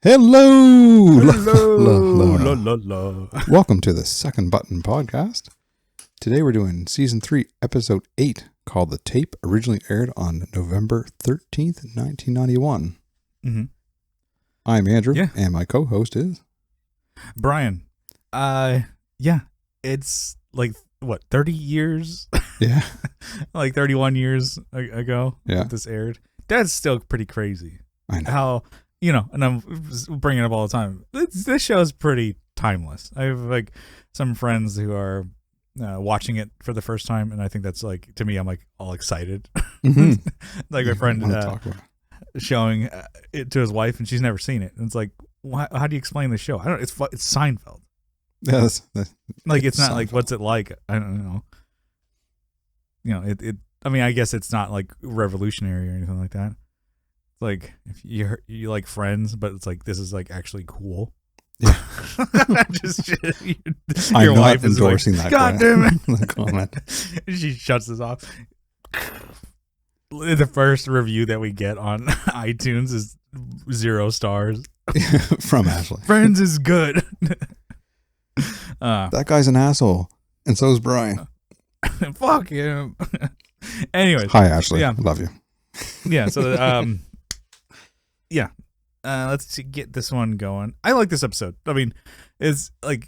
Hello! Hello! Welcome to the Second Button Podcast. Today we're doing Season 3, Episode 8, called The Tape, originally aired on November 13th, 1991. Mm-hmm. I'm Andrew, and my co-host is... Brian. It's like, 30 years? Yeah. Like 31 years ago this aired. That's still pretty crazy. I know. How... and I'm bringing it up all the time. This show is pretty timeless. I have some friends who are watching it for the first time, and I think that's to me, I'm all excited. Mm-hmm. My friend showing it to his wife, and she's never seen it. And it's how do you explain the show? I don't. It's Seinfeld. Yeah, it's not Seinfeld. What's it like? I don't know. It. I mean, I guess it's not revolutionary or anything like that. If you like Friends, but it's this is actually cool. Yeah. Your I'm wife not endorsing that. God damn it! Comment. She shuts us off. The first review that we get on iTunes is 0 stars from Ashley. Friends is good. That guy's an asshole, and so is Brian. Fuck him. Anyways, hi Ashley. Yeah, love you. Yeah. So let's get this one going. I like this episode. I mean, it's I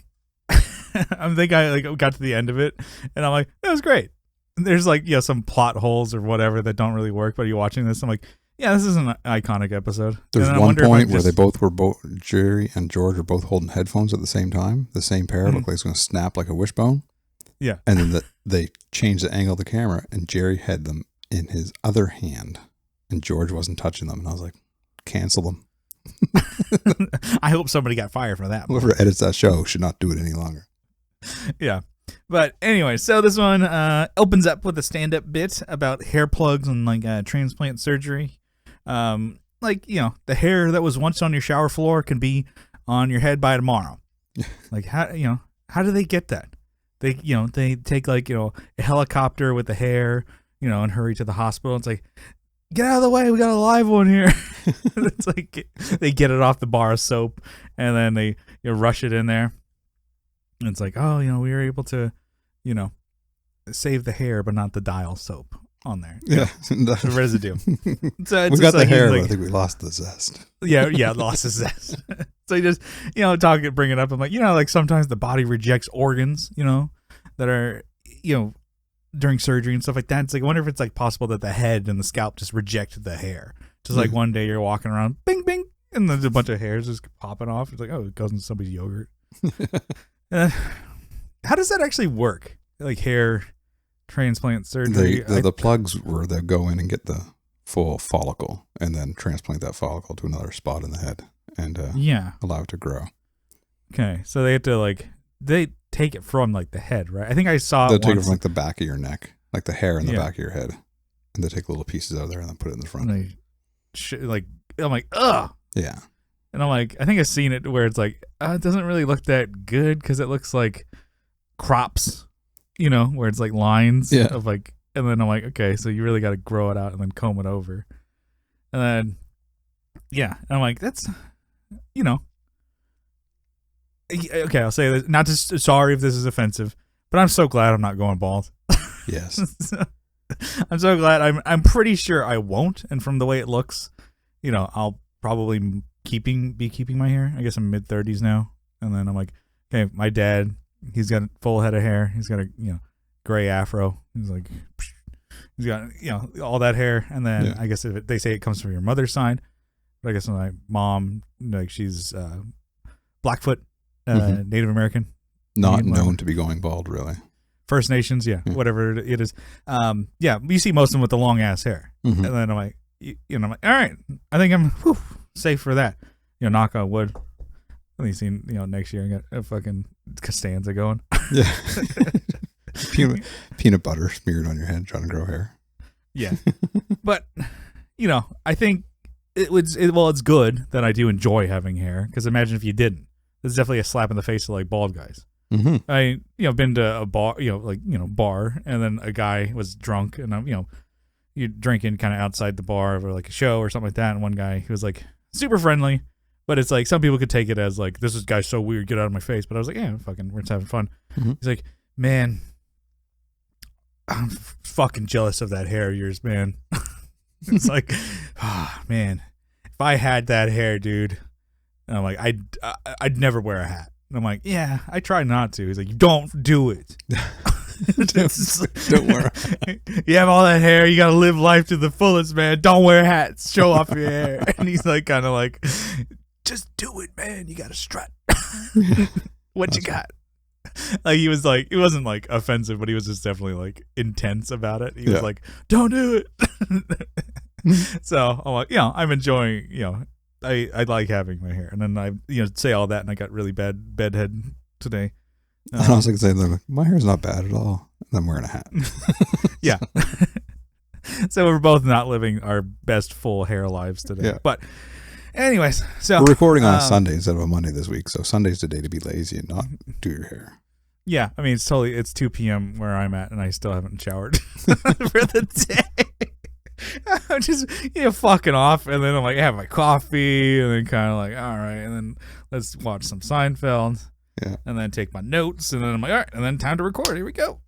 think I got to the end of it, and I'm like, it was great. There's some plot holes or whatever that don't really work, but you're watching this, I'm like, yeah, this is an iconic episode. There's one point where Jerry and George are both holding headphones at the same time. The same pair look like it's going to snap like a wishbone. Yeah. And then they changed the angle of the camera, and Jerry had them in his other hand, and George wasn't touching them. And I was like, cancel them. I hope somebody got fired for that. Whoever edits that show should not do it any longer. Yeah. But anyway, so this one opens up with a stand-up bit about hair plugs and transplant surgery. The hair that was once on your shower floor can be on your head by tomorrow. How do they get that? They take a helicopter with the hair, and hurry to the hospital. It's get out of the way, we got a live one here. It's they get it off the bar of soap, and then they rush it in there. And it's we were able to, save the hair, but not the dial soap on there. Yeah. The residue. So we got the hair, but I think we lost the zest. Yeah, lost the zest. So you just, bring it up. I'm sometimes the body rejects organs, that are, during surgery and stuff like that. It's I wonder if it's possible that the head and the scalp just reject the hair. Just one day you're walking around, bing, bing, and there's a bunch of hairs just popping off. It's it goes into somebody's yogurt. How does that actually work? Hair transplant surgery? The plugs where they go in and get the full follicle and then transplant that follicle to another spot in the head and allow it to grow. Okay, so they have to they take it from the head, right? I think I saw they'll take it from the back of your neck, the hair in the back of your head, and they take little pieces out of there and then put it in the front. I'm ugh. Yeah. And I'm I think I've seen it where it's it doesn't really look that good because it looks like crops, where it's lines of and then I'm okay, so you really got to grow it out and then comb it over. And then, and I'm that's, okay, I'll say this, not just sorry if this is offensive, but I'm so glad I'm not going bald. Yes. I'm so glad. I'm pretty sure I won't. And from the way it looks, I'll probably be keeping my hair. I guess I'm mid-30s now. And then I'm okay, my dad, he's got a full head of hair. He's got a, gray afro. He's he's got, all that hair. And then I guess they say it comes from your mother's side. But I guess my mom, she's Blackfoot, Native American. Not known to be going bald, really. First Nations, whatever it is. You see most of them with the long ass hair. Mm-hmm. And then I'm all right, I think I'm safe for that. Knock on wood. At least next year I got a fucking Costanza going. Yeah. Peanut butter smeared on your head trying to grow hair. Yeah. But, I think it's good that I do enjoy having hair, because imagine if you didn't. It's definitely a slap in the face of bald guys. Mm-hmm. I been to a bar, bar, and then a guy was drunk, and you're drinking kind of outside the bar or a show or something like that, and one guy, he was super friendly, But it's like some people could take it as like, this guy's so weird, get out of my face. But I was like, yeah, fucking, we're just having fun. Mm-hmm. He's like, man, I'm fucking jealous of that hair of yours, man. It's like, man, if I had that hair, dude, and I'm like, I'd never wear a hat. And I'm like, yeah, I try not to. He's like, don't do it. Don't wear a hat. You have all that hair. You got to live life to the fullest, man. Don't wear hats. Show off your hair. And he's like, kind of like, just do it, man. You got to strut. What you got? Like, he was like, it wasn't like offensive, but he was just definitely like intense about it. He was like, don't do it. So I'm like, I'm enjoying, I like having my hair. And then I, say all that, and I got really bad bedhead today. I was like saying, my hair's not bad at all. And I'm wearing a hat. Yeah. So we're both not living our best full hair lives today. Yeah. But anyways, so we're recording on a Sunday instead of a Monday this week. So Sunday's the day to be lazy and not do your hair. Yeah. I mean, it's 2 p.m. where I'm at, and I still haven't showered for the day. I'm just fucking off, and then I'm like, I have my coffee, and then kind of like, all right, and then let's watch some Seinfeld. Yeah. And then take my notes, and then I'm like, all right, and then time to record. Here we go.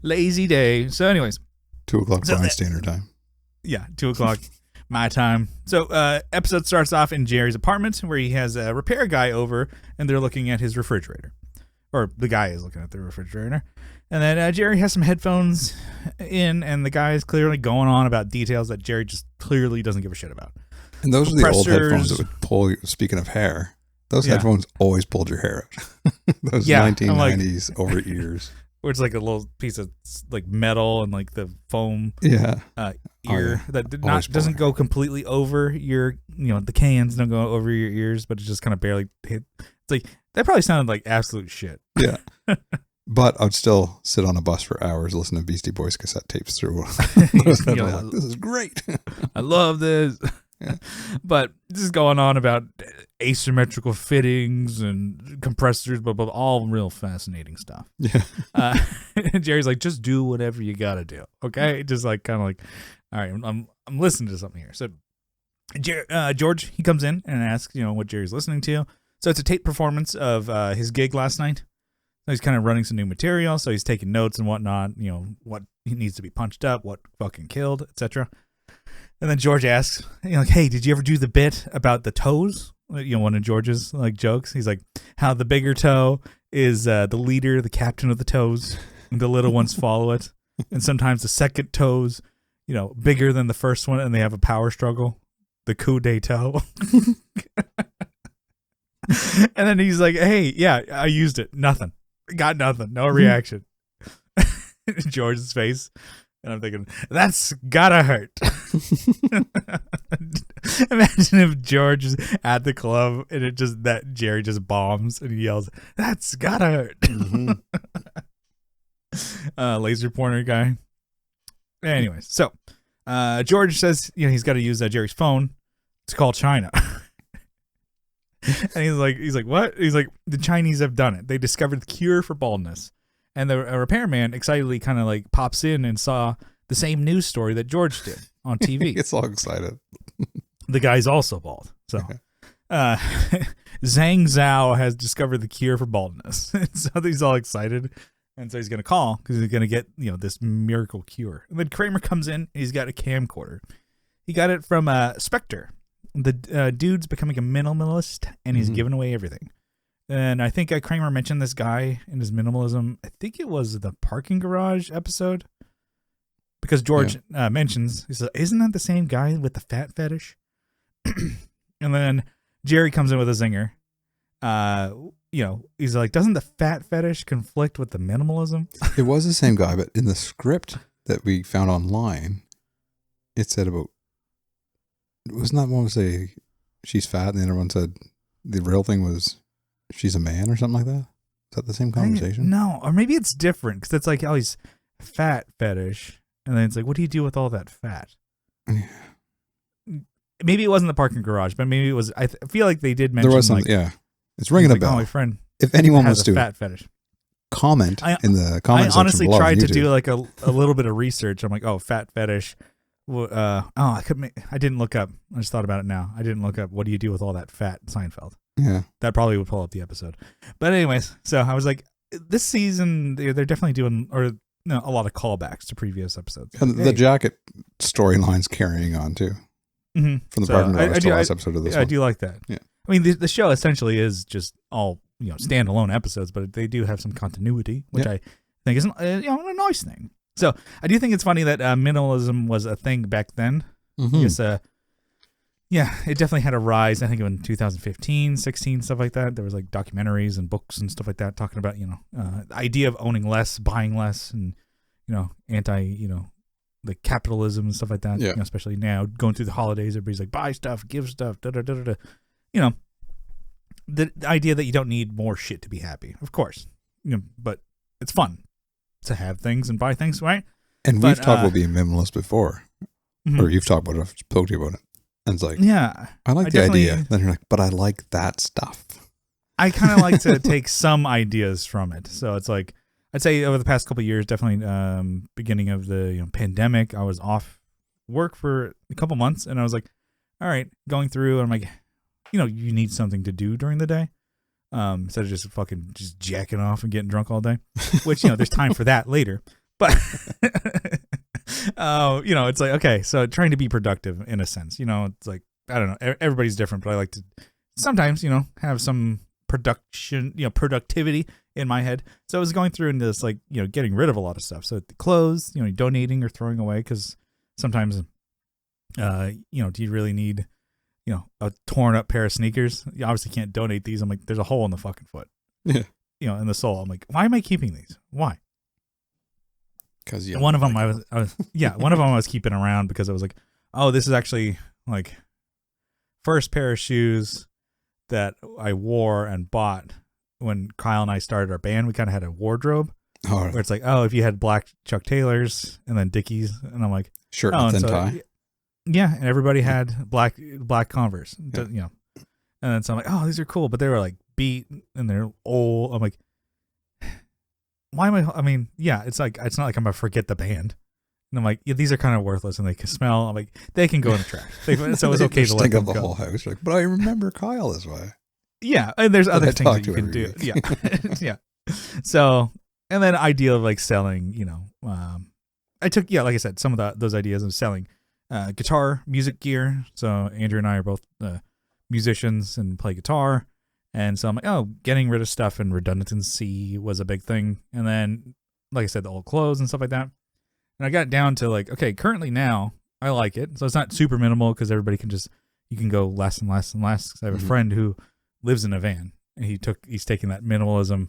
Lazy day. So anyways. 2 o'clock Brian Standard Time. Yeah, 2 o'clock my time. So episode starts off in Jerry's apartment where he has a repair guy over, and they're looking at his refrigerator. Or the guy is looking at the refrigerator. And then Jerry has some headphones in, and the guy is clearly going on about details that Jerry just clearly doesn't give a shit about. And those are the old headphones that would pull, speaking of hair, those headphones always pulled your hair out. Those 1990s like, over ears. Where it's like a little piece of like metal and like the foam ear that doesn't go completely over your, the cans don't go over your ears, but it just kind of barely hit. It's like, that probably sounded like absolute shit. Yeah. But I'd still sit on a bus for hours listening to Beastie Boys cassette tapes through. This is great. I love this. Yeah. But this is going on about asymmetrical fittings and compressors, but all real fascinating stuff. Yeah. Jerry's like, just do whatever you got to do. Okay. Just like, kind of like, all right, I'm listening to something here. So George, he comes in and asks, what Jerry's listening to. So it's a tape performance of his gig last night. So he's kind of running some new material. So he's taking notes and whatnot, what he needs to be punched up, what fucking killed, etc. And then George asks, hey, did you ever do the bit about the toes? One of George's like jokes. He's like, how the bigger toe is the leader, the captain of the toes, and the little ones follow it. And sometimes the second toe's, bigger than the first one, and they have a power struggle. The coup de toe. And then he's like, hey, yeah, I used it. Nothing. Got nothing. No reaction. George's face. And I'm thinking, that's gotta hurt. Imagine if George is at the club and Jerry just bombs and he yells, that's gotta hurt. Mm-hmm. Laser pointer guy. Anyways, so George says, he's got to use Jerry's phone to call China. And he's like, what? He's like, the Chinese have done it. They discovered the cure for baldness. And the repairman excitedly kind of like pops in and saw the same news story that George did on TV. He gets all excited. The guy's also bald. So Zhang Zhao has discovered the cure for baldness. So he's all excited. And so he's going to call because he's going to get, this miracle cure. And then Kramer comes in and he's got a camcorder. He got it from Spectre. The dude's becoming a minimalist and he's giving away everything. And I think Kramer mentioned this guy and his minimalism. I think it was the parking garage episode. Because George mentions, he says, isn't that the same guy with the fat fetish? And then Jerry comes in with a zinger. He's like, doesn't the fat fetish conflict with the minimalism? It was the same guy, but in the script that we found online, it said about, wasn't that one was say she's fat and the other one said the real thing was she's a man or something like that? Is that the same conversation? No, or maybe it's different because it's like, oh, he's fat fetish. And then it's like, what do you do with all that fat? Yeah. Maybe it wasn't the parking garage, but maybe it was. I feel like they did mention. There was something, it's ringing a bell. Oh, my friend. If anyone wants to fat fetish, comment in the comment section I honestly below tried on to YouTube. do like a little bit of research. I'm like, oh, fat fetish. I couldn't. I didn't look up. I just thought about it now. I didn't look up. What do you do with all that fat, Seinfeld? Yeah. That probably would pull up the episode. But anyways, so I was like, this season they're definitely doing a lot of callbacks to previous episodes. And the jacket storyline's carrying on too. Mm-hmm. From the Barton Brothers to the last episode of this one. I do like that. Yeah. I mean, the show essentially is just all standalone episodes, but they do have some continuity, which I think is a nice thing. So I do think it's funny that minimalism was a thing back then. Mm-hmm. I guess, it definitely had a rise. I think in 2015, 16, stuff like that. There was like documentaries and books and stuff like that talking about the idea of owning less, buying less, and anti the capitalism and stuff like that. Yeah. Especially now going through the holidays, everybody's like buy stuff, give stuff, da da da da. The idea that you don't need more shit to be happy, of course. But it's fun to have things and buy things, right? And we've talked about being minimalist before. Mm-hmm. Or you've talked about it, I've spoken to you about it. And it's like, I like the idea. Then you're like, but I like that stuff. I kind of like to take some ideas from it. So it's like, I'd say over the past couple of years, definitely beginning of the pandemic, I was off work for a couple months, and I was like, all right, going through, and I'm like, you need something to do during the day. Instead of just jacking off and getting drunk all day, which, there's time for that later. But, it's like, okay, so trying to be productive in a sense, it's like, I don't know, everybody's different, but I like to sometimes, have some productivity in my head. So I was going through and just like, getting rid of a lot of stuff. So the clothes, donating or throwing away, because sometimes, do you really need, a torn up pair of sneakers? You obviously can't donate these. I'm like, there's a hole in the fucking foot. Yeah. In the sole. I'm like, why am I keeping these? Why? Because one of them I was keeping around because I was like, oh, this is actually like first pair of shoes that I wore and bought when Kyle and I started our band. We kind of had a wardrobe where it's like, oh, if you had black Chuck Taylors and then Dickies, and I'm like, shirt and thin tie. Yeah, and everybody had black Converse, and then so I'm like, oh, these are cool, but they were like beat and they're old. I'm like, why am I mean, yeah, it's not like I'm gonna forget the band. And I'm like, yeah, these are kind of worthless and they can smell. I'm like, they can go in the trash. So it's okay to let them go. The whole house. Like, but I remember Kyle this way. Yeah, and there's other things that you can do. Yeah, yeah. So, and then idea of like selling, I took, like I said, some of those ideas of selling guitar, music gear. So Andrew and I are both musicians and play guitar. And so I'm like, oh, getting rid of stuff and redundancy was a big thing. And then, like I said, the old clothes and stuff like that. And I got down to like, okay, currently now I like it. So it's not super minimal because everybody you can go less and less and less. Cause I have a friend who lives in a van and he's taking that minimalism,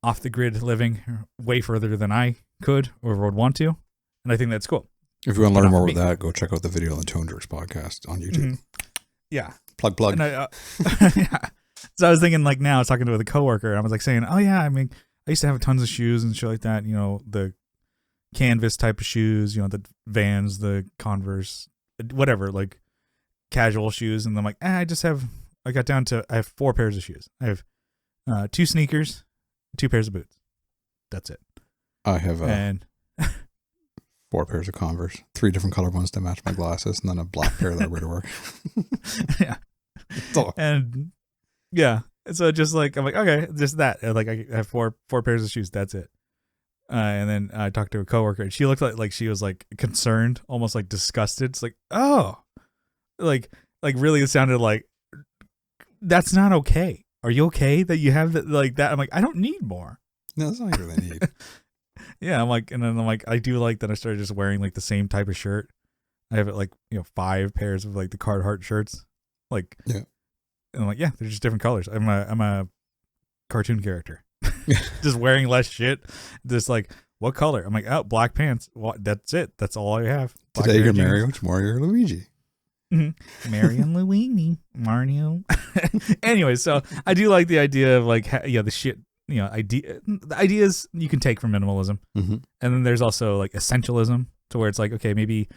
off the grid living way further than I could or would want to. And I think that's cool. If you want to learn more about that, go check out the video on the Tone Jerks podcast on YouTube. Mm-hmm. Yeah. Plug. And yeah. So I was thinking like now I was talking with a coworker and I was like saying, oh yeah, I mean, I used to have tons of shoes and shit like that, the canvas type of shoes, the Vans, the Converse, whatever, like casual shoes. And I'm like, I got down to, I have 4 pairs of shoes. I have 2 sneakers, 2 pairs of boots. That's it. I have 4 pairs of Converse, 3 different colored ones to match my glasses, and then a black pair that I wear to work. Yeah. And yeah. So just like, I'm like, okay, just that. Like I have 4 pairs of shoes. That's it. And then I talked to a coworker and she looked like she was like concerned, almost like disgusted. It's like, oh, like really it sounded like that's not okay. Are you okay that you have that like that? I'm like, I don't need more. No, that's not really need. Yeah. I'm like, and then I'm like, I do like that I started just wearing like the same type of shirt. I have like, 5 pairs of like the Carhartt shirts. Like, yeah. And I'm like, yeah, they're just different colors. I'm a cartoon character. Just wearing less shit. Just like, what color? I'm like, oh, black pants. Well, that's it. That's all I have. Black Today you're Mario, tomorrow you're Luigi. Mm-hmm. Mario and Luigi. Mario. Anyway, so I do like the idea of like, the shit, the ideas you can take from minimalism. Mm-hmm. And then there's also like essentialism to where it's like, okay, maybe,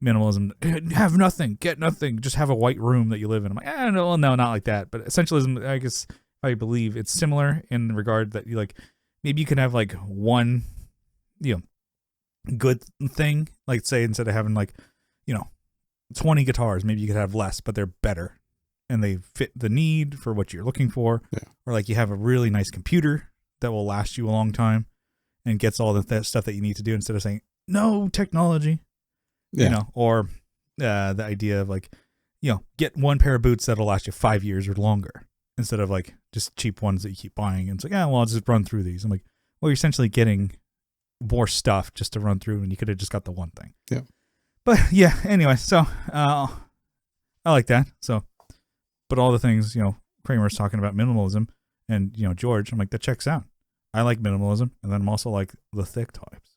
minimalism, have nothing, get nothing, just have a white room that you live in. I'm like, no, not like that. But essentialism, I guess I believe it's similar in regard that you like, maybe you can have like one, good thing. Like, say, instead of having 20 guitars, maybe you could have less, but they're better and they fit the need for what you're looking for. Yeah. Or like you have a really nice computer that will last you a long time and gets all the stuff that you need to do, instead of saying no technology. Yeah. Or the idea of get one pair of boots that'll last you 5 years or longer, instead of just cheap ones that you keep buying. And it's like, I'll just run through these. I'm like, well, you're essentially getting more stuff just to run through, and you could have just got the one thing. Yeah. But yeah, anyway, so I like that. So, but all the things, Kramer's talking about minimalism, and, George, I'm like, that checks out. I like minimalism, and then I'm also like the thick types.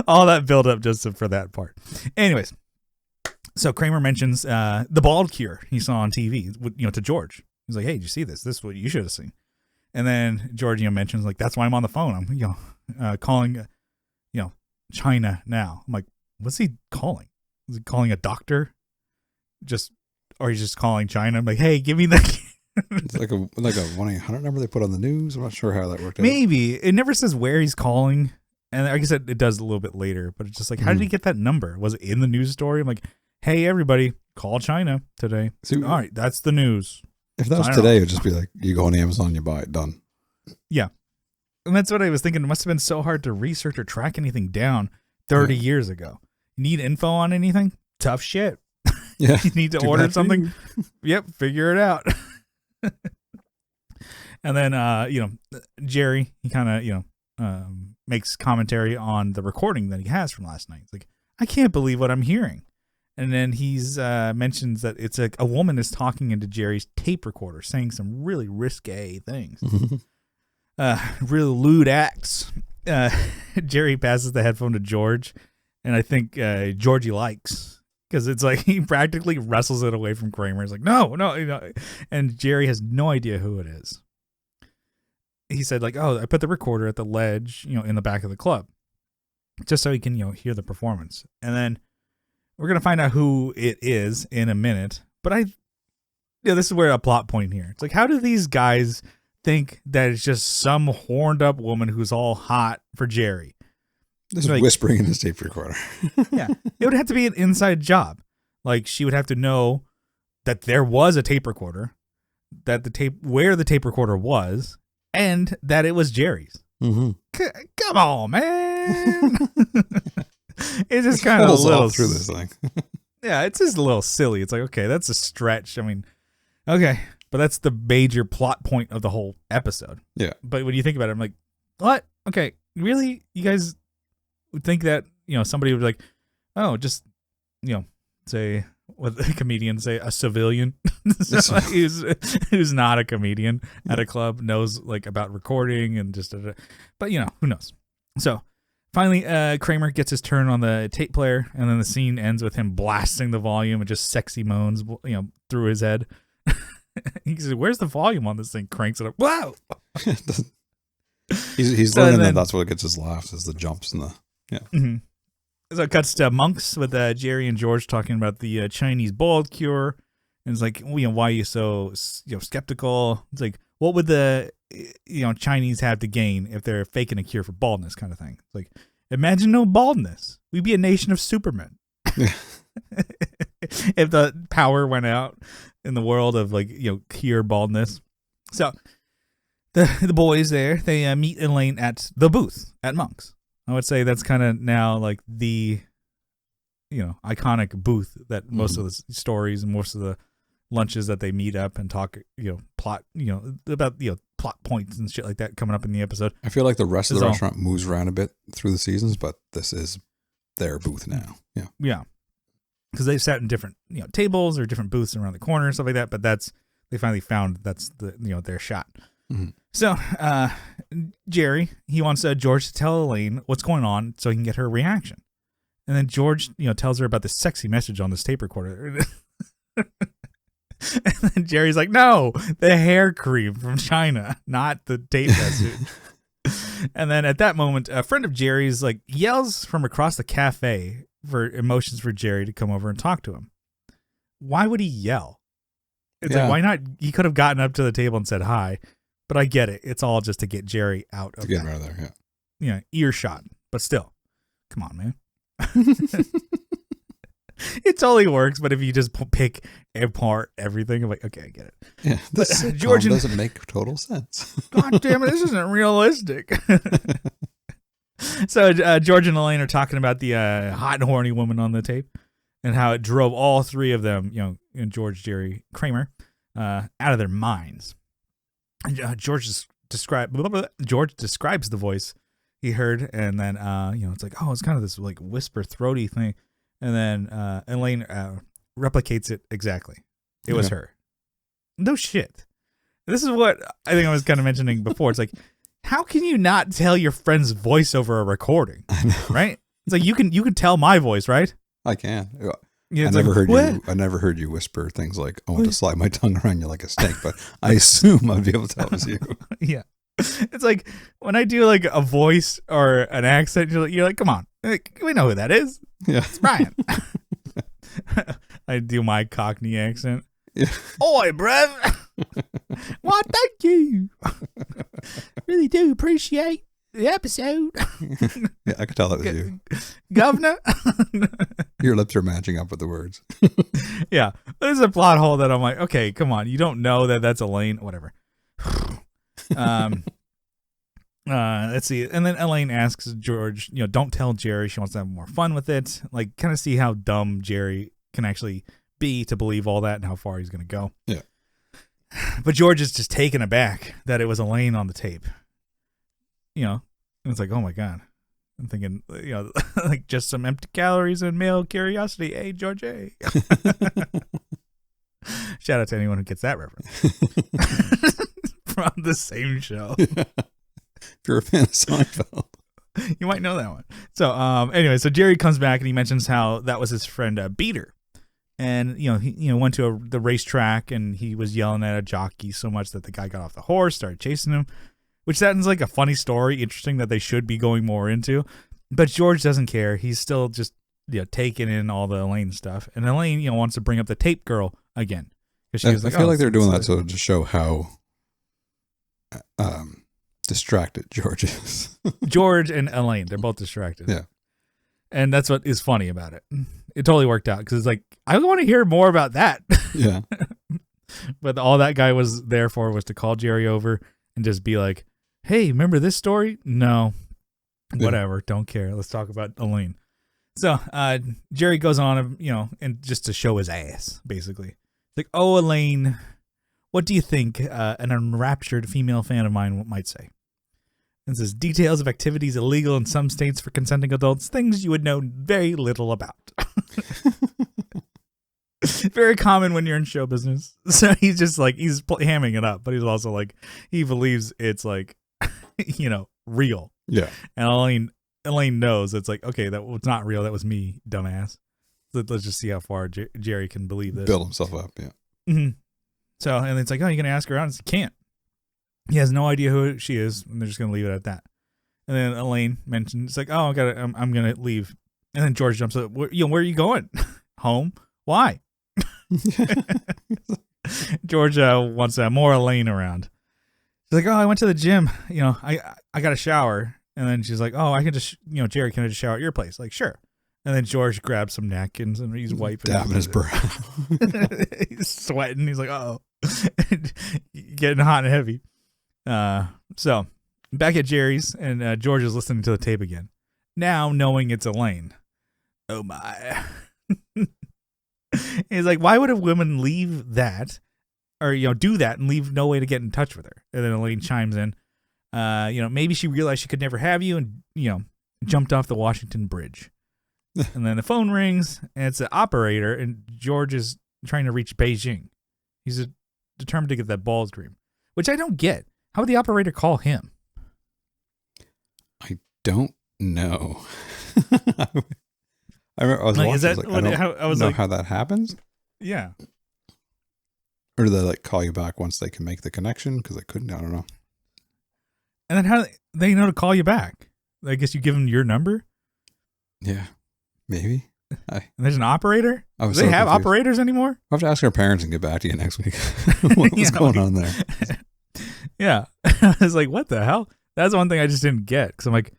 All that build up just for that part. Anyways, so Kramer mentions the bald cure he saw on TV, to George. He's like, hey, did you see this? This is what you should have seen. And then George, mentions that's why I'm on the phone. I'm, calling, China now. I'm like, what's he calling? Is he calling a doctor? Or he's just calling China? I'm like, hey, give me that. It's like a 1-800 number they put on the news. I'm not sure how that worked out. Maybe. It never says where he's calling. And I guess it does a little bit later, but it's just like, how did he get that number? Was it in the news story? I'm like, hey, everybody, call China today. See, all right, that's the news. If that was today, it would just be like, you go on Amazon, you buy it, done. Yeah. And that's what I was thinking. It must have been so hard to research or track anything down 30 years ago. You need info on anything? Tough shit. Yeah. You need to order something? Yep, figure it out. And then, Jerry, he kind of, makes commentary on the recording that he has from last night. It's like, I can't believe what I'm hearing. And then he's mentions that it's a woman is talking into Jerry's tape recorder, saying some really risque things. Really lewd acts. Jerry passes the headphone to George, and I think Georgie likes, because it's like he practically wrestles it away from Kramer. He's like, no. And Jerry has no idea who it is. He said, I put the recorder at the ledge, in the back of the club, just so he can, hear the performance. And then we're going to find out who it is in a minute. But this is where a plot point here. It's like, how do these guys think that it's just some horned up woman who's all hot for Jerry? This is whispering in his tape recorder. Yeah. It would have to be an inside job. She would have to know that there was a tape recorder, that where the tape recorder was, and that it was Jerry's. Mm-hmm. Come on, man. It's just kind of a little through this thing. Yeah, it's just a little silly. It's like, okay, that's a stretch. I mean, okay, but that's the major plot point of the whole episode. Yeah. But when you think about it, I'm like, what? Okay, really? You guys would think that, somebody would be like, oh, just, say, what a comedian say, a civilian who's not a comedian at a club knows about recording and just, but who knows? So finally, Kramer gets his turn on the tape player, and then the scene ends with him blasting the volume and just sexy moans, through his head. He says, "Where's the volume on this thing?" Cranks it up. Wow. He's learning that that's what gets his laughs, is the jumps and the Mm-hmm. So it cuts to Monks with Jerry and George talking about the Chinese bald cure, and it's like, why are you so skeptical? It's like, what would the Chinese have to gain if they're faking a cure for baldness, kind of thing? It's like, imagine no baldness. We'd be a nation of supermen. If the power went out in the world of cure baldness. So the boys there, they meet Elaine at the booth at Monks. I would say that's kind of now the iconic booth that most of the stories and most of the lunches that they meet up and talk plot about plot points and shit like that coming up in the episode. I feel like the rest of the restaurant moves around a bit through the seasons, but this is their booth now. Yeah, because they've sat in different tables or different booths around the corner and stuff like that, but they finally found that's the their shot. Mm-hmm. So Jerry, he wants George to tell Elaine what's going on so he can get her reaction. And then George, tells her about this sexy message on this tape recorder. And then Jerry's like, no, the hair cream from China, not the tape message. And then at that moment, a friend of Jerry's yells from across the cafe for Emotions for Jerry to come over and talk to him. Why would he yell? It's why not? He could have gotten up to the table and said hi. but I get it. It's all just to get Jerry out of To get him out of there, yeah. Earshot. But still, come on, man. It totally works, but if you just pick apart everything, I'm like, okay, I get it. Yeah, this George doesn't make total sense. God damn it, this isn't realistic. So George and Elaine are talking about the hot and horny woman on the tape and how it drove all three of them, George, Jerry, Kramer, out of their minds. And George describes the voice he heard, and then it's like, oh, it's kind of this like whisper, throaty thing, and then Elaine replicates it exactly. It was her. No shit. This is what I think I was kind of mentioning before. It's like, how can you not tell your friend's voice over a recording? I know. Right? It's like you can tell my voice, right? I can. Yeah, I never heard you whisper things like, I want to slide my tongue around you like a snake, but I assume I'd be able to tell it was you. Yeah. It's like when I do like a voice or an accent, you're like, come on, we know who that is. Yeah. It's Brian. I do my Cockney accent. Yeah. Oi, bruv. Why, thank you. Really do appreciate the episode. Yeah, I could tell that was you. Governor. Your lips are matching up with the words. Yeah. There's a plot hole that I'm like, okay, come on. You don't know that that's Elaine. Whatever. Let's see. And then Elaine asks George, don't tell Jerry. She wants to have more fun with it. Like, kind of see how dumb Jerry can actually be to believe all that and how far he's going to go. Yeah. But George is just taken aback that it was Elaine on the tape. And it's like, oh my God. I'm thinking, like just some empty calories and male curiosity. Hey, George. Hey. Shout out to anyone who gets that reference. From the same show. Yeah. If you're a fan of Seinfeld, you might know that one. So anyway, so Jerry comes back and he mentions how that was his friend Beater. And, he went to the racetrack and he was yelling at a jockey so much that the guy got off the horse, started chasing him, which sounds like a funny story, interesting that they should be going more into. But George doesn't care. He's still just, taking in all the Elaine stuff. And Elaine, wants to bring up the tape girl again. She was I feel like they're doing that so to show how distracted George is. George and Elaine, they're both distracted. Yeah. And that's what is funny about it. It totally worked out because it's like, I want to hear more about that. Yeah. But all that guy was there for was to call Jerry over and just be like, hey, remember this story? No. Whatever. Don't care. Let's talk about Elaine. So Jerry goes on, and just to show his ass, basically. It's like, oh, Elaine, what do you think an enraptured female fan of mine might say? It says, details of activities illegal in some states for consenting adults, things you would know very little about. Very common when you're in show business. So he's just like, he's hamming it up, but he's also like, he believes it's like, real. Yeah. And Elaine knows it's like, okay, that was not real. That was me, dumbass. Let's just see how far Jerry can believe this. Build himself up, yeah. Mm-hmm. So, and it's like, oh, you're going to ask her out? He can't. He has no idea who she is, and they're just going to leave it at that. And then Elaine mentions, it's like, oh, I'm going to leave. And then George jumps up, where are you going? Home? Why? George wants more Elaine around. She's like, oh, I went to the gym. I got a shower. And then she's like, oh, I can just, Jerry, can I just shower at your place? Like, sure. And then George grabs some napkins and he's wiping. Dabbing his brow. He's sweating. He's like, oh, getting hot and heavy. So back at Jerry's, and George is listening to the tape again. Now knowing it's Elaine. Oh my. He's like, why would a woman leave that or, do that and leave no way to get in touch with her? And then Elaine chimes in, maybe she realized she could never have you and, jumped off the Washington Bridge. And then the phone rings and it's an operator and George is trying to reach Beijing. He's determined to get that balls cream, which I don't get. How would the operator call him? I don't know. I remember I was watching. I don't know how that happens. Yeah. Or do they like call you back once they can make the connection? Because I couldn't. I don't know. And then how do they know to call you back? I guess you give them your number. Yeah, maybe. And there's an operator. Do they have confused. Operators anymore? I'll have to ask our parents and get back to you next week. What's going on there? Yeah. I was like, what the hell? That's one thing I just didn't get. Because I'm like,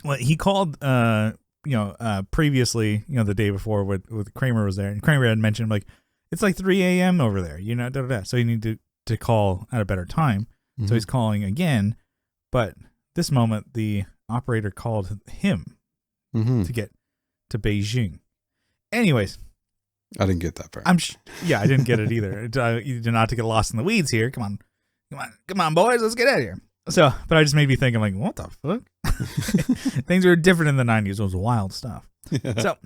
well, he called, previously, the day before with Kramer was there. And Kramer had mentioned, like, it's like 3 a.m. over there, da, da, da. So you need to call at a better time. So he's calling again. But this moment, the operator called him to get to Beijing. Anyways. I didn't get that part. I didn't get it either. Not to get lost in the weeds here. Come on, boys, let's get out of here. So, but I just made me think. I'm like, what the fuck? Things were different in the 90s. It was wild stuff. Yeah. So,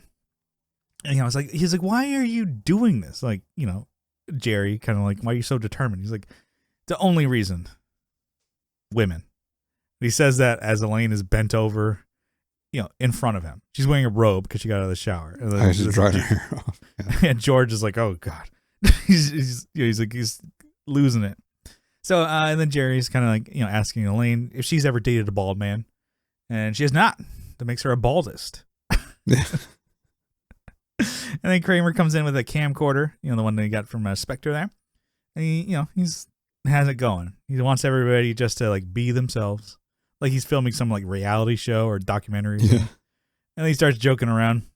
and I was like, he's like, why are you doing this? Like, Jerry, kind of like, why are you so determined? He's like, the only reason, women. He says that as Elaine is bent over, in front of him. She's wearing a robe because she got out of the shower. And I was just drying her hair off. Yeah. And George is like, oh God. he's losing it. So, and then Jerry's kind of like, asking Elaine if she's ever dated a bald man. And she has not. That makes her a baldest. And then Kramer comes in with a camcorder, the one that he got from Spectre there. And he has it going. He wants everybody just to like be themselves. Like he's filming some like reality show or documentary. Yeah. And then he starts joking around.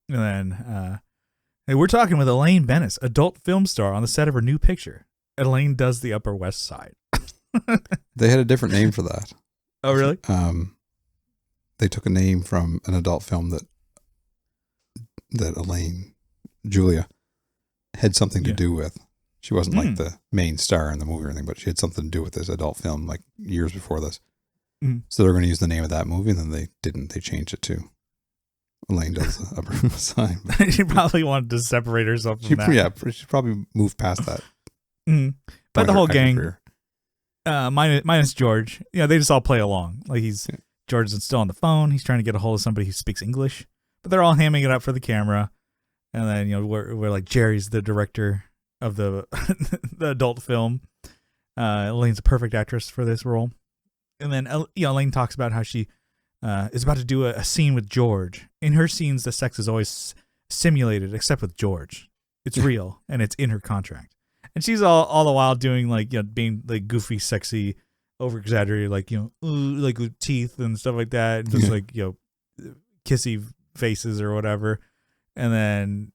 And then, hey, we're talking with Elaine Bennis, adult film star on the set of her new picture. Elaine does the Upper West Side. They had a different name for that. Oh, really? They took a name from an adult film that Elaine, Julia, had something to do with. She wasn't like the main star in the movie or anything, but she had something to do with this adult film like years before this. So they're going to use the name of that movie, and then they didn't. They changed it to Elaine does the Upper West Side. She probably wanted to separate herself from that. Yeah, she probably moved past that. But the whole gang, minus George, they just all play along. Like George is still on the phone. He's trying to get a hold of somebody who speaks English, but they're all hamming it up for the camera. And then we're like, Jerry's the director of the the adult film. Elaine's a perfect actress for this role. And then Elaine talks about how she is about to do a scene with George. In her scenes, the sex is always simulated, except with George. It's real, and it's in her contract. And she's all the while doing like being like goofy, sexy, over exaggerated, like like with teeth and stuff like that, and just like kissy faces or whatever. And then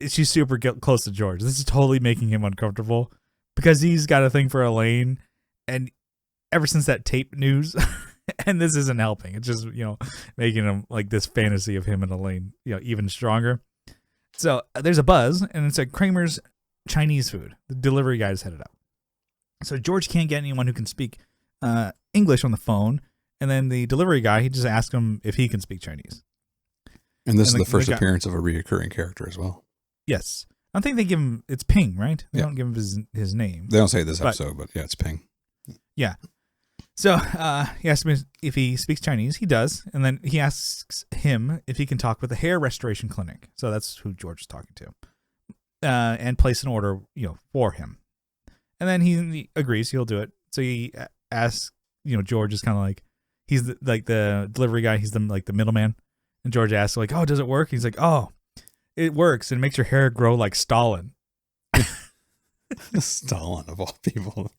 she's super close to George. This is totally making him uncomfortable because he's got a thing for Elaine, and ever since that tape news, and this isn't helping. It's just making him like this fantasy of him and Elaine, even stronger. So there's a buzz, and it's like Kramer's Chinese food. The delivery guy's headed up. So George can't get anyone who can speak English on the phone, and then the delivery guy, he just asks him if he can speak Chinese. And this is the first appearance of a reoccurring character as well. Yes. I don't think they give him, it's Ping, right? They don't give him his name. They don't say it this episode, but yeah, it's Ping. Yeah. So he asks me if he speaks Chinese. He does. And then he asks him if he can talk with the hair restoration clinic. So that's who George is talking to. And place an order, for him. And then he agrees he'll do it. So he asks, George is kind of like, he's the delivery guy. He's the middleman. And George asks like, oh, does it work? He's like, oh, it works. It makes your hair grow like Stalin. Stalin of all people.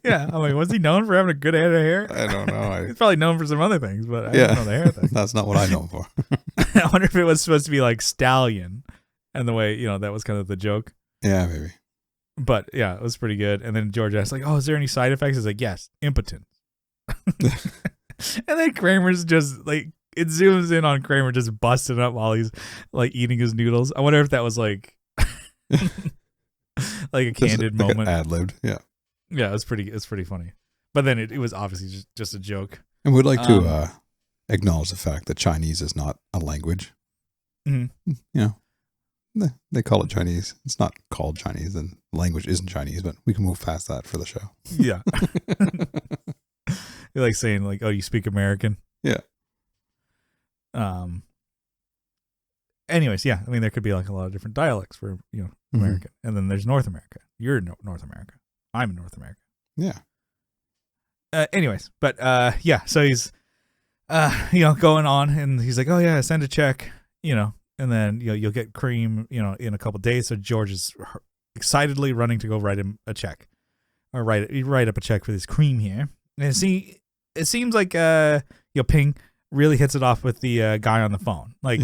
Yeah. I'm like, was he known for having a good head of hair? I don't know. He's probably known for some other things, but I don't know the hair thing. That's not what I know him for. I wonder if it was supposed to be like Stallion and the way, that was kind of the joke. Yeah, maybe. But yeah, it was pretty good. And then George asked like, oh, is there any side effects? He's like, yes, impotent. And then Kramer's just like, it zooms in on Kramer just busting up while he's like eating his noodles. I wonder if that was like like a candid moment. Ad-libbed, yeah. Yeah, it's pretty funny. But then it was obviously just a joke. And we'd like to acknowledge the fact that Chinese is not a language. Mm-hmm. They call it Chinese. It's not called Chinese, and language isn't Chinese, but we can move past that for the show. Yeah. You're like saying like, oh, you speak American? Yeah. Anyways, yeah. I mean, there could be like a lot of different dialects for, American. And then there's North America. You're in North America. I'm in North America. Yeah. Anyways, but yeah, so he's going on, and he's like, oh yeah, send a check, and then you'll get cream, in a couple days. So George is excitedly running to go write him a check. or write up a check for this cream here. And it seems like Ping really hits it off with the guy on the phone. Like,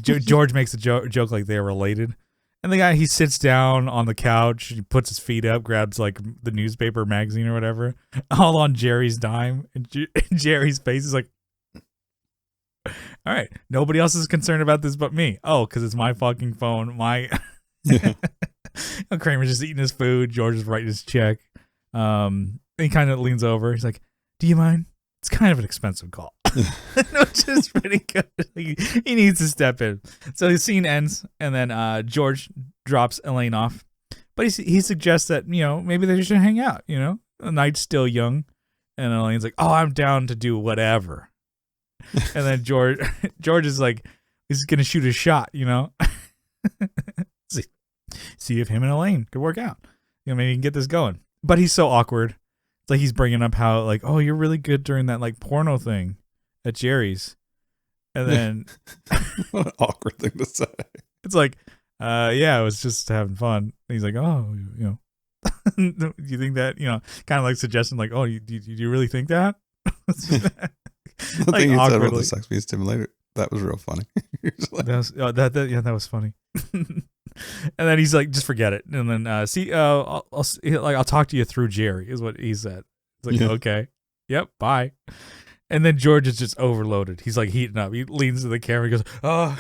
George makes a joke like they're related. And the guy, he sits down on the couch, he puts his feet up, grabs like the newspaper magazine or whatever, all on Jerry's dime. And Jerry's face is like, all right, nobody else is concerned about this but me. Oh, because it's my fucking phone. Kramer's just eating his food. George is writing his check. He kind of leans over. He's like, do you mind? It's kind of an expensive call. Which is pretty good. Like, he needs to step in. So the scene ends, and then George drops Elaine off. But he suggests that, maybe they should hang out, The night's still young. And Elaine's like, oh, I'm down to do whatever. And then George is like, he's going to shoot a shot, See if him and Elaine could work out. Maybe he can get this going. But he's so awkward. It's like he's bringing up how, like, oh, you're really good during that, like, porno thing at Jerry's. And then... What an awkward thing to say. It's like, yeah, I was just having fun. And he's like, oh, do you think that, kind of like suggesting, like, oh, do you really think that? The thing he said about the sex being stimulated, that was real funny. Like, that was funny. And then he's like, just forget it. And then I'll talk to you through Jerry is what he said. It's like, okay, yep, bye. And then George is just overloaded. He's like heating up. He leans to the camera. He goes, oh,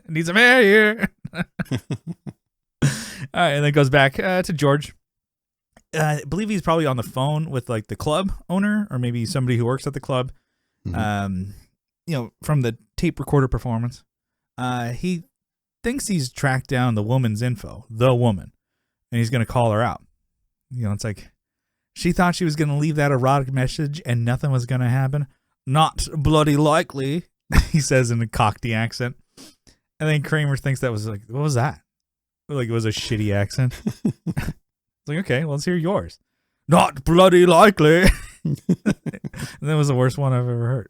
need some air here. All right, and then goes back to George. I believe he's probably on the phone with like the club owner or maybe somebody who works at the club. Mm-hmm. From the tape recorder performance. He thinks he's tracked down the woman's info, and he's going to call her out. It's like, she thought she was going to leave that erotic message and nothing was going to happen. Not bloody likely, he says in a Cockney accent. And then Kramer thinks that was like, what was that? Like it was a shitty accent. It's like, okay, well, let's hear yours. Not bloody likely. And that was the worst one I've ever heard.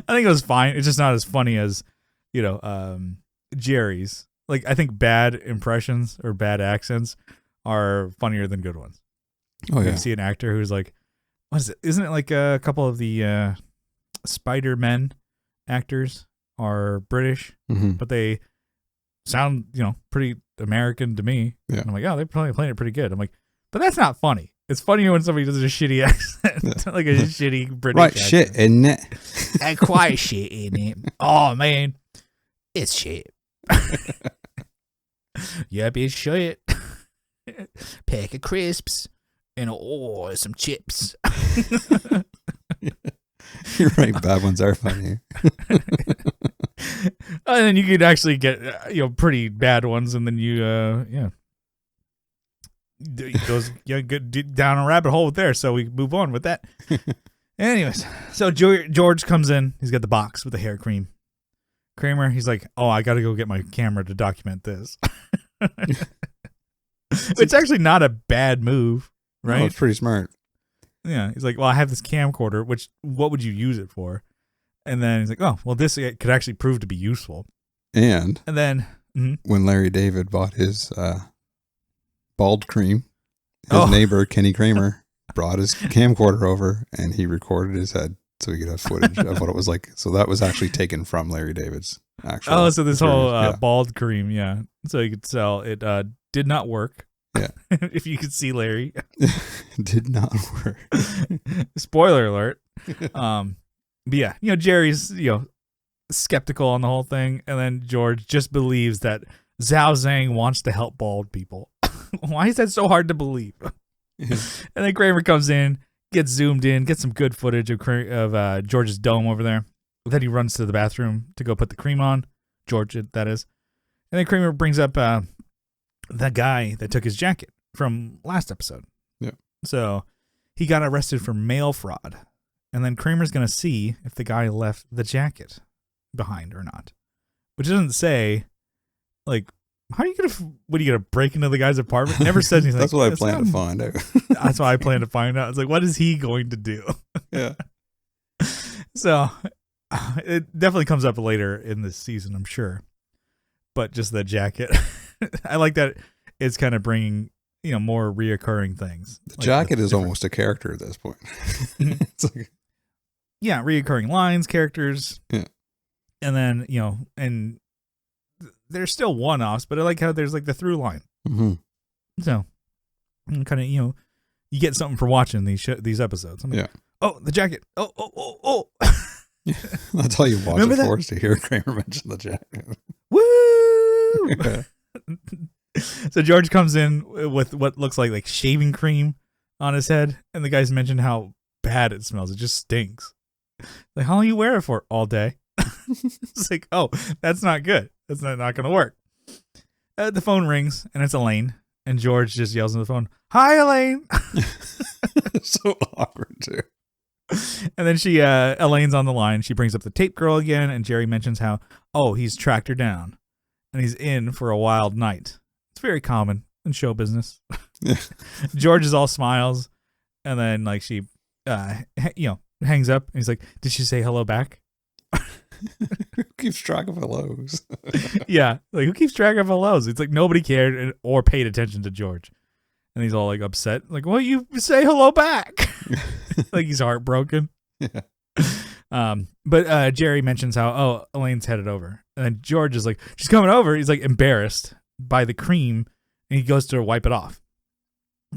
I think it was fine. It's just not as funny as, Jerry's. Like, I think bad impressions or bad accents are funnier than good ones. Oh, yeah. You see an actor who's like, what is it? Isn't it like a couple of the Spider-Men actors are British, but they sound, pretty American to me. Yeah. And I'm like, oh, they're probably playing it pretty good. I'm like, but that's not funny. It's funnier when somebody does a shitty accent, like a shitty British right, accent. shit, isn't it? And quite shit, isn't it? Oh, man. It's shit. Yep, it's shit. Pack of crisps and some chips. You're right, bad ones are funny. And then you could actually get pretty bad ones, and then you goes good down a rabbit hole there. So we move on with that. Anyways, so George comes in. He's got the box with the hair cream. Kramer, he's like, oh, I got to go get my camera to document this. It's actually not a bad move, right? No, it's pretty smart. Yeah, he's like, well, I have this camcorder, what would you use it for? And then he's like, oh, well, this could actually prove to be useful. And then when Larry David bought his bald cream, his neighbor, Kenny Kramer, brought his camcorder over and he recorded his head so he could have footage of what it was like. So that was actually taken from Larry David's actual. Oh, so this whole bald cream, yeah. So you could sell it. Did not work. Yeah. If you could see Larry. Did not work. Spoiler alert. But yeah, Jerry's, skeptical on the whole thing. And then George just believes that Zhao Zhang wants to help bald people. Why is that so hard to believe? And then Kramer comes in, gets zoomed in, gets some good footage of George's dome over there. Then he runs to the bathroom to go put the cream on. George, that is. And then Kramer brings up the guy that took his jacket from last episode. Yeah. So he got arrested for mail fraud. And then Kramer's going to see if the guy left the jacket behind or not. Which doesn't say, like, how are you going to break into the guy's apartment? It never says anything. That's what I plan to find out. That's what I plan to find out. It's like, what is he going to do? Yeah. So it definitely comes up later in this season, I'm sure. But just the jacket. I like that it's kind of bringing more reoccurring things. The jacket is almost a character at this point. It's like, yeah, reoccurring lines, characters. Yeah. And then, and there's still one-offs, but I like how there's like the through line. mm-hmm. So kind of, you get something for watching these episodes. Yeah. Oh, the jacket. Oh. Yeah. That's all you watch Remember it that? for, is to hear Kramer mention the jacket. Woo! So George comes in with what looks like shaving cream on his head, and the guys mentioned how bad it smells. It just stinks. Like, how long you wear it for? All day. It's like, oh, that's not good. That's not going to work. The phone rings, and it's Elaine, and George just yells on the phone, "Hi, Elaine!" So awkward, too. And then Elaine's on the line. She brings up the tape girl again, and Jerry mentions how, he's tracked her down, and he's in for a wild night. It's very common in show business. Yeah. George is all smiles, and then she, hangs up, and he's like, "Did she say hello back?" Who keeps track of hellos? Yeah, who keeps track of hellos? It's like nobody cared or paid attention to George, and he's all upset. Like, well, you say hello back. Like he's heartbroken. Yeah. But Jerry mentions how Elaine's headed over, and then George is like, she's coming over. He's embarrassed by the cream, and he goes to wipe it off,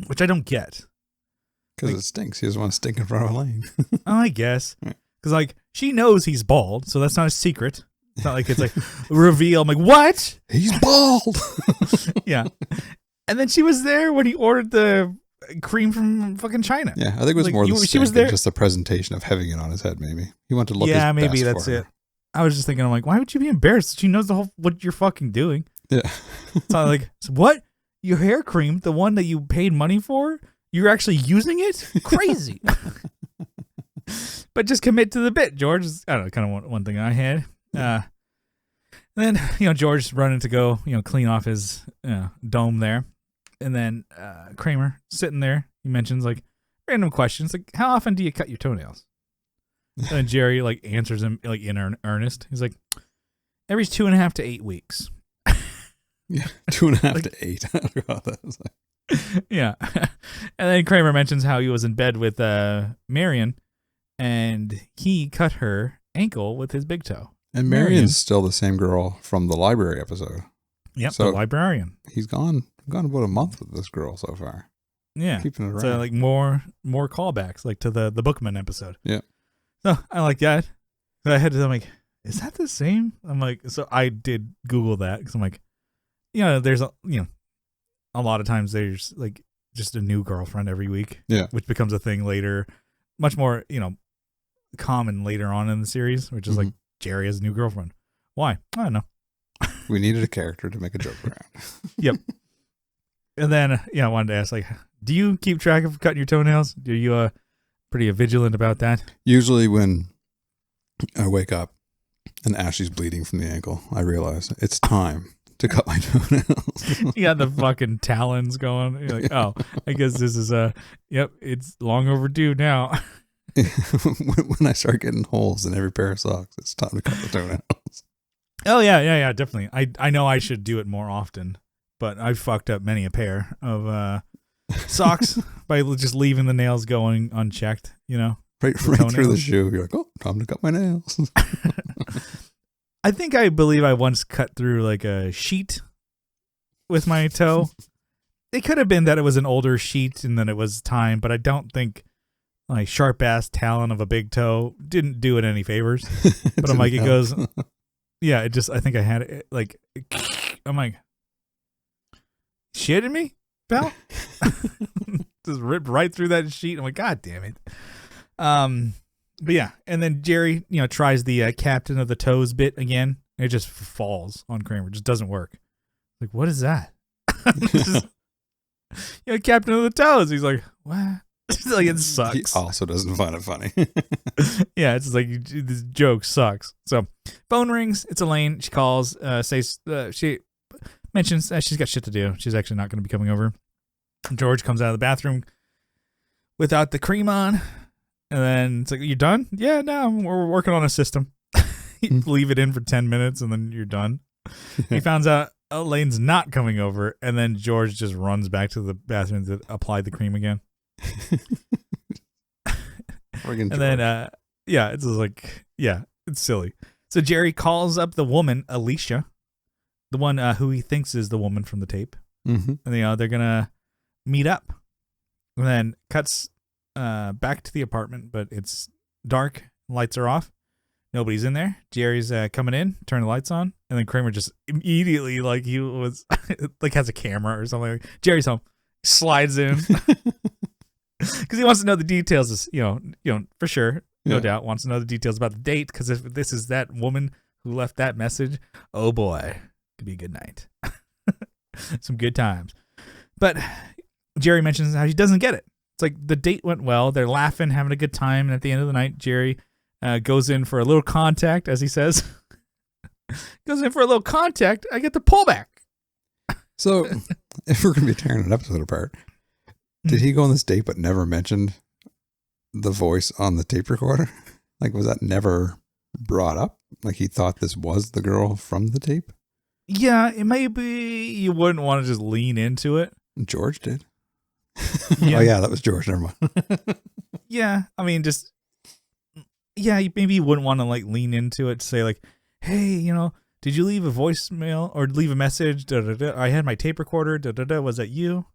which I don't get. Because it stinks. He doesn't want to stink in front of Elaine. I guess. Because she knows he's bald, so that's not a secret. It's not like it's reveal. I'm like, what? He's bald. Yeah. And then she was there when he ordered the cream from fucking China. Yeah, I think it was more the she was there. just the presentation of having it on his head, maybe. He wanted to look yeah, his maybe best that's for it. her. I was just thinking, I'm like, why would you be embarrassed? She knows what you're fucking doing. Yeah. It's not like, what? Your hair cream, the one that you paid money for, you're actually using it? Crazy. But just commit to the bit, George. I don't know, kind of one thing I had. And then, George's running to go, clean off his dome there. And then Kramer sitting there, he mentions random questions, like, how often do you cut your toenails? And then Jerry answers him in earnest. He's like, every 2.5 to 8 weeks. Yeah, 2.5 to 8. I forgot that. Was yeah. And then Kramer mentions how he was in bed with Marion, and he cut her ankle with his big toe. And Marion's still the same girl from the library episode. Yep, so the librarian. He's gone about a month with this girl so far. Yeah. Keeping it around. So more callbacks to the Bookman episode. Yeah. So I like that. So I'm like, is that the same? I'm like, so I did Google that because I'm like, there's a lot of times there's just a new girlfriend every week. Yeah. Which becomes a thing later, much more, common later on in the series, which is Jerry has a new girlfriend. Why? I don't know. We needed a character to make a joke around. Yep. And then, I wanted to ask, do you keep track of cutting your toenails? Are you pretty vigilant about that? Usually when I wake up and Ashley's bleeding from the ankle, I realize it's time to cut my toenails. You got the fucking talons going. You're like, oh, I guess this is it's long overdue now. When I start getting holes in every pair of socks, it's time to cut the toenails. Oh yeah, definitely. I know I should do it more often, but I've fucked up many a pair of socks by just leaving the nails going unchecked. Right through the shoe. You're like, oh, time to cut my nails. I believe I once cut through a sheet with my toe. It could have been that it was an older sheet and then it was time, but I don't think sharp ass talon of a big toe didn't do it any favors. But I'm like, it goes, yeah, I think I had it I'm like, shitting me, pal? Just ripped right through that sheet. I'm like, God damn it. But yeah, and then Jerry, tries the captain of the toes bit again. And it just falls on Kramer. It just doesn't work. Like, what is that? Captain of the toes. He's like, what? It sucks. He also doesn't find it funny. Yeah, it's this joke sucks. So, phone rings. It's Elaine. She calls, says she mentions she's got shit to do. She's actually not going to be coming over. George comes out of the bathroom without the cream on. And then it's like, you done? Yeah, no, we're working on a system. You leave it in for 10 minutes and then you're done. He finds out Elaine's not coming over, and then George just runs back to the bathroom to apply the cream again. And then, it's just like, it's silly. So Jerry calls up the woman, Alicia, the one who he thinks is the woman from the tape. Mm-hmm. And, they're going to meet up. And then cuts back to the apartment, but it's dark. Lights are off. Nobody's in there. Jerry's coming in, turn the lights on. And then Kramer just immediately, like he was, like has a camera or something. Like, Jerry's home. Slides in. Because he wants to know the details, for sure, no doubt, wants to know the details about the date. Because if this is that woman who left that message, oh boy, could be a good night. Some good times. But Jerry mentions how he doesn't get it. It's like the date went well. They're laughing, having a good time. And at the end of the night, Jerry goes in for a little contact, as he says. Goes in for a little contact. I get the pullback. So if we're going to be tearing an episode apart, did he go on this date but never mentioned the voice on the tape recorder? Like, was that never brought up? Like, he thought this was the girl from the tape? Yeah, it may be you wouldn't want to just lean into it. George did. Yeah. Oh, yeah, that was George. Never mind. Yeah, I mean, just, maybe you wouldn't want to, like, lean into it to say, like, hey, did you leave a voicemail or leave a message? I had my tape recorder. Was that you?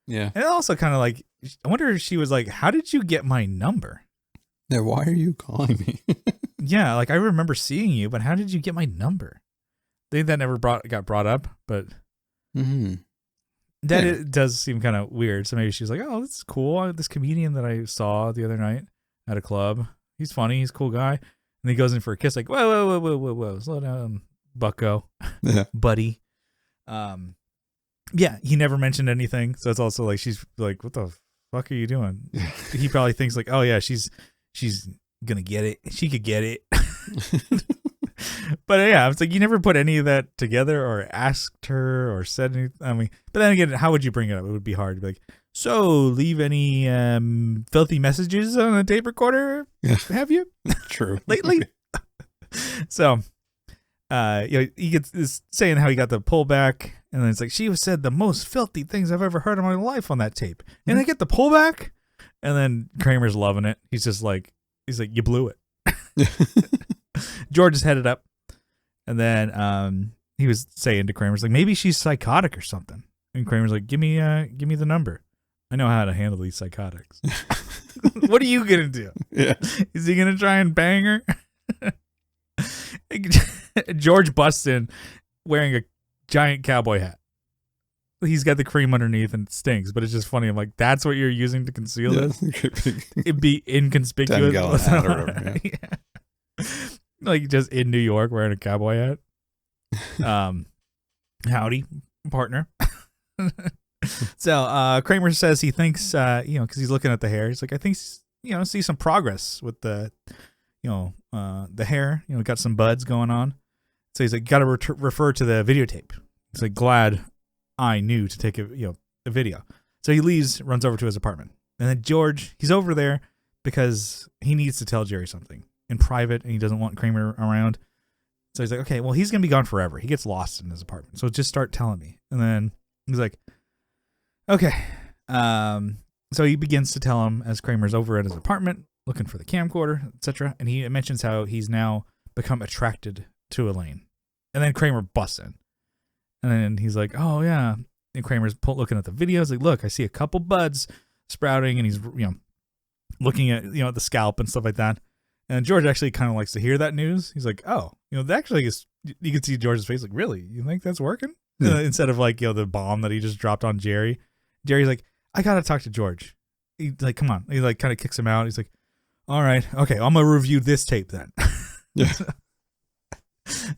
Yeah. And also kind of like, I wonder if she was like, how did you get my number? Yeah, why are you calling me? Yeah, like I remember seeing you, but how did you get my number? I think that never got brought up, but it does seem kind of weird. So maybe she's like, oh, this is cool. This comedian that I saw the other night at a club, he's funny, he's a cool guy. And he goes in for a kiss, like, whoa, slow down, bucko, buddy. Yeah, he never mentioned anything. So it's also like, she's like, what the fuck are you doing? He probably thinks like, oh yeah, she's gonna get it. She could get it. But yeah, it's like, you never put any of that together or asked her or said anything. I mean, but then again, how would you bring it up? It would be hard to be like, so leave any filthy messages on a tape recorder? Have you? True. Lately? So, he gets this saying how he got the pullback, and then it's like, she said the most filthy things I've ever heard in my life on that tape. And I get the pullback, and then Kramer's loving it. He's just like, you blew it. George is headed up, and then he was saying to Kramer's like, maybe she's psychotic or something. And Kramer's like, give me the number. I know how to handle these psychotics. What are you gonna do? Yeah. Is he gonna try and bang her? George busts in wearing a giant cowboy hat. He's got the cream underneath and it stinks, but it's just funny. I'm like, that's what you're using to conceal it? It'd be inconspicuous. 10-gallon hat or whatever, yeah. Like just in New York wearing a cowboy hat. Howdy, partner. So Kramer says he thinks, because he's looking at the hair. He's like, I think, see some progress with the hair. Got some buds going on. So he's like, got to refer to the videotape. He's like, glad I knew to take a video. So he leaves, runs over to his apartment, and then George, he's over there because he needs to tell Jerry something in private, and he doesn't want Kramer around. So he's like, okay, well, he's gonna be gone forever. He gets lost in his apartment, so just start telling me. And then he's like, okay. So he begins to tell him as Kramer's over at his apartment looking for the camcorder, etc. And he mentions how he's now become attracted to Elaine. And then Kramer busts in. And then he's like, oh, yeah. And Kramer's looking at the videos. Like, look, I see a couple buds sprouting. And he's, looking at, the scalp and stuff like that. And George actually kind of likes to hear that news. He's like, oh, that actually is, you can see George's face like, really? You think that's working? Yeah. Instead of like, the bomb that he just dropped on Jerry. Jerry's like, I got to talk to George. He's like, come on. He like kind of kicks him out. He's like, all right. Okay. I'm going to review this tape then. Yeah.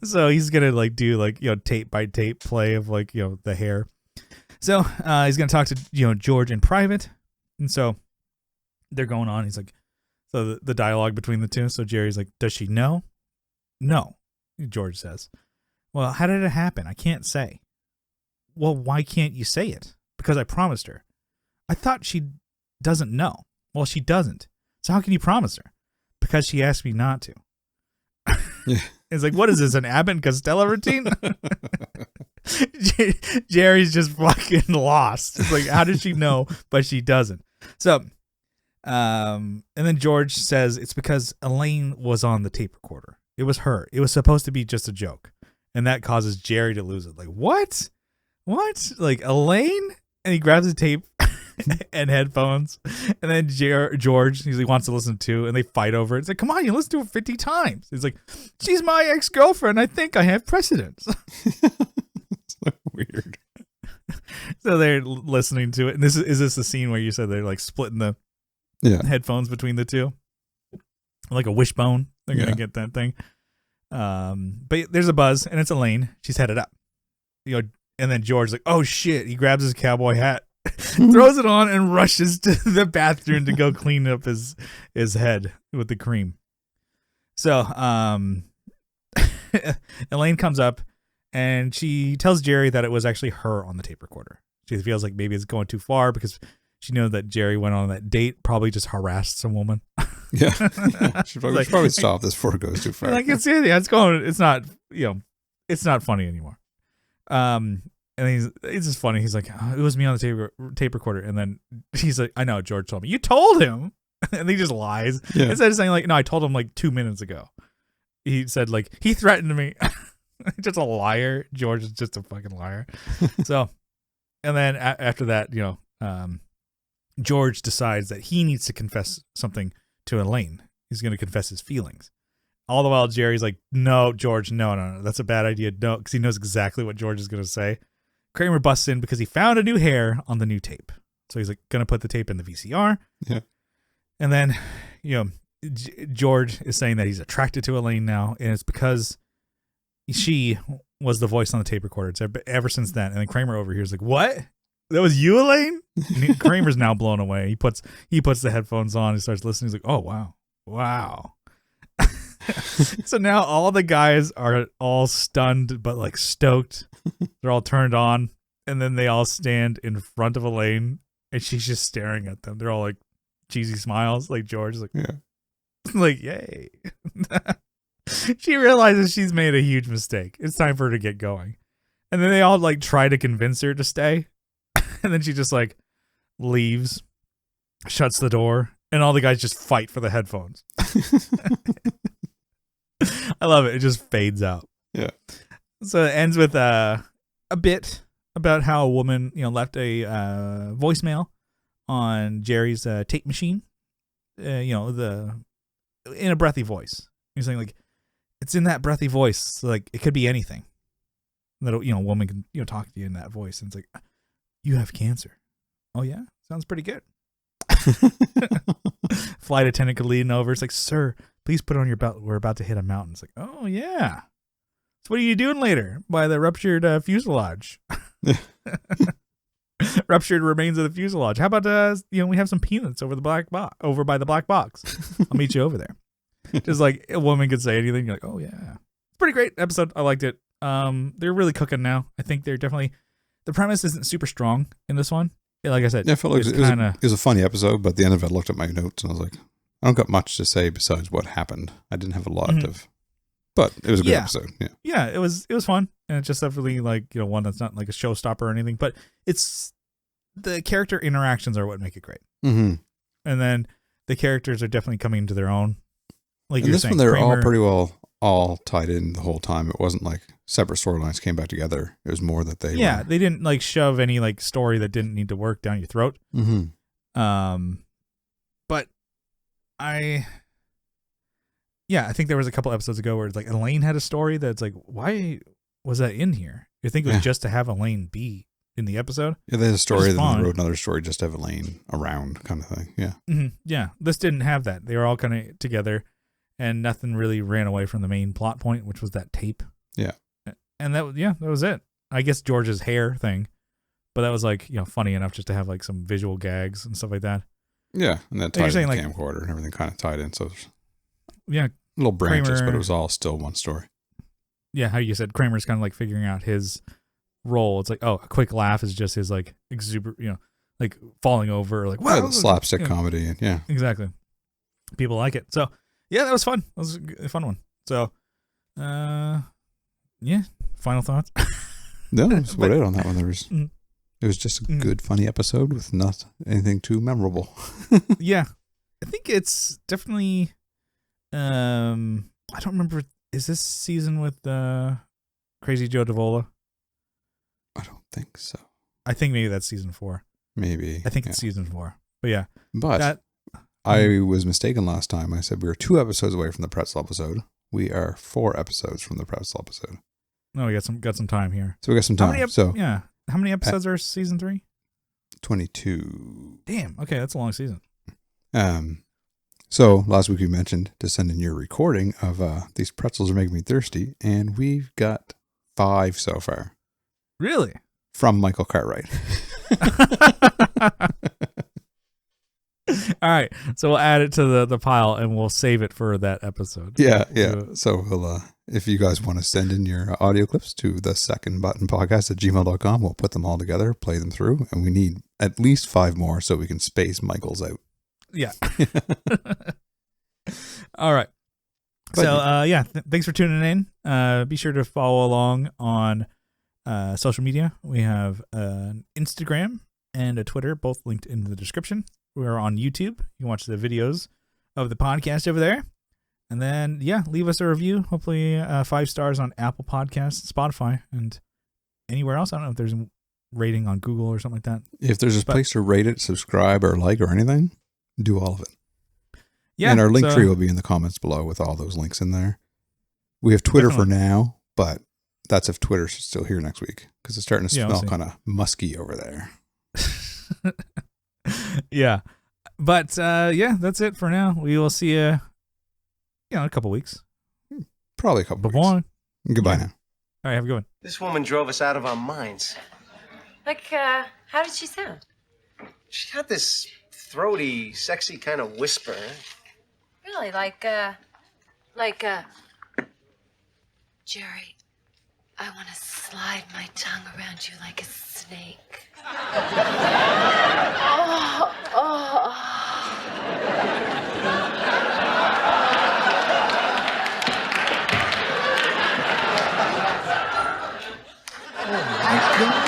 So he's going to like do like, tape by tape play of like, the hair. So he's going to talk to, George in private. And so they're going on. He's like, so the dialogue between the two. So Jerry's like, does she know? No, George says. Well, how did it happen? I can't say. Well, why can't you say it? Because I promised her. I thought she doesn't know. Well, she doesn't. So how can you promise her? Because she asked me not to. Yeah. It's like, what is this, an Abbott and Costello routine? Jerry's just fucking lost. It's like, how did she know? But she doesn't. So, and then George says it's because Elaine was on the tape recorder. It was her. It was supposed to be just a joke. And that causes Jerry to lose it. Like, what? What? Like, Elaine? And he grabs the tape and headphones. And then George, he wants to listen to, and they fight over it. It's like, come on, you listen to it 50 times. He's like, she's my ex-girlfriend. I think I have precedence. So weird. So they're listening to it. And is this the scene where you said they're like splitting the headphones between the two? Like a wishbone. They're going to get that thing. But there's a buzz, and it's Elaine. She's headed up. You know, and then George's like, oh shit. He grabs his cowboy hat, throws it on, and rushes to the bathroom to go clean up his head with the cream. So Elaine comes up, and she tells Jerry that it was actually her on the tape recorder. She feels like maybe it's going too far because she knows that Jerry went on that date, probably just harassed some woman. Yeah. Should probably stop this before it goes too far. Like, it's going, it's not, it's not funny anymore. And it's just funny. He's like, oh, it was me on the tape recorder. And then he's like, I know, George told me. You told him. And he just lies. Yeah. Instead of saying like, no, I told him like 2 minutes ago. He said like, he threatened me. Just a liar. George is just a fucking liar. So, and then after that, George decides that he needs to confess something to Elaine. He's going to confess his feelings. All the while, Jerry's like, no, George, no, that's a bad idea. No, because he knows exactly what George is going to say. Kramer busts in because he found a new hair on the new tape. So he's like going to put the tape in the VCR. Yeah. And then, George is saying that he's attracted to Elaine now, and it's because she was the voice on the tape recorder. It's ever since then. And then Kramer over here is like, what? That was you, Elaine? And Kramer's now blown away. He puts the headphones on. He starts listening. He's like, oh, wow. So now all the guys are all stunned, but like stoked. They're all turned on. And then they all stand in front of Elaine, and she's just staring at them. They're all like cheesy smiles. Like George is like, yeah. Like, yay. She realizes she's made a huge mistake. It's time for her to get going. And then they all like try to convince her to stay. And then she just like leaves, shuts the door, and all the guys just fight for the headphones. I love it. It just fades out. Yeah. So it ends with a bit about how a woman, left a voicemail on Jerry's tape machine. In a breathy voice. He's saying like, it's in that breathy voice. Like it could be anything. That a woman can talk to you in that voice, and it's like, you have cancer. Oh yeah, sounds pretty good. Flight attendant could lean over. It's like, sir, please put it on your belt. We're about to hit a mountain. It's like, oh yeah. So what are you doing later by the ruptured fuselage? Ruptured remains of the fuselage. How about we have some peanuts over by the black box. I'll meet you over there. Just like a woman could say anything. You're like, oh yeah, it's a pretty great episode. I liked it. They're really cooking now. I think they're definitely. The premise isn't super strong in this one. Like I said, yeah, I felt like it was a funny episode, but at the end of it, I looked at my notes and I was like, I don't got much to say besides what happened. I didn't have a lot of, but it was a good episode. Yeah, yeah, it was fun, and it's just definitely like one that's not like a showstopper or anything, but it's the character interactions are what make it great. Mm-hmm. And then the characters are definitely coming into their own. Like and you're this saying, one, they're Kramer, all pretty well all tied in the whole time. It wasn't like separate storylines came back together. It was more that they they didn't like shove any like story that didn't need to work down your throat. Mm-hmm. But I think there was a couple episodes ago where it's like Elaine had a story that's like, why was that in here? You think it was just to have Elaine be in the episode? Yeah, they had a story, then they wrote another story just to have Elaine around, kind of thing. Yeah, yeah. This didn't have that. They were all kind of together. And nothing really ran away from the main plot point, which was that tape. Yeah. And that was it. I guess George's hair thing. But that was like, funny enough just to have like some visual gags and stuff like that. Yeah. And that tied in the camcorder and everything kind of tied in. So little branches, but it was all still one story. Yeah. How you said Kramer's kind of like figuring out his role. It's like, oh, a quick laugh is just his like like falling over, like, wow. Yeah, slapstick comedy. And yeah. Exactly. People like it. So. Yeah, that was fun. That was a fun one. So, final thoughts? No, that's about it on that one. It was just a good, funny episode with not anything too memorable. Yeah. I think it's definitely, I don't remember. Is this season with Crazy Joe Davola? I don't think so. I think maybe that's season 4. Maybe. I think it's season 4. But yeah. But I was mistaken last time. I said we were 2 episodes away from the pretzel episode. We are 4 episodes from the pretzel episode. No, we got some time here. So we got some time. How many episodes are season 3? 22. Damn. Okay, that's a long season. So last week we mentioned to send in your recording of these pretzels are making me thirsty, and we've got 5 so far. Really? From Michael Cartwright. All right, so we'll add it to the pile and we'll save it for that episode. Yeah. So we'll, if you guys want to send in your audio clips to the second button podcast at gmail.com, we'll put them all together, play them through, and we need at least 5 more so we can space Michael's out. Yeah. All right. So thanks for tuning in. Be sure to follow along on social media. We have an Instagram and a Twitter, both linked in the description. We're on YouTube. You can watch the videos of the podcast over there. And then, leave us a review. Hopefully 5 stars on Apple Podcasts, Spotify, and anywhere else. I don't know if there's a rating on Google or something like that. If there's a place to rate it, subscribe, or like, or anything, do all of it. Yeah. And our link tree will be in the comments below with all those links in there. We have Twitter for now, but that's if Twitter's still here next week, because it's starting to smell kind of musky over there. Yeah. But that's it for now. We will see you in a couple weeks. Probably a couple weeks. Bye. Goodbye now. All right, have a good one. This woman drove us out of our minds. Like, how did she sound? She had this throaty, sexy kind of whisper. Really, Jerry, I want to slide my tongue around you like a snake. Oh my God.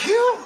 You?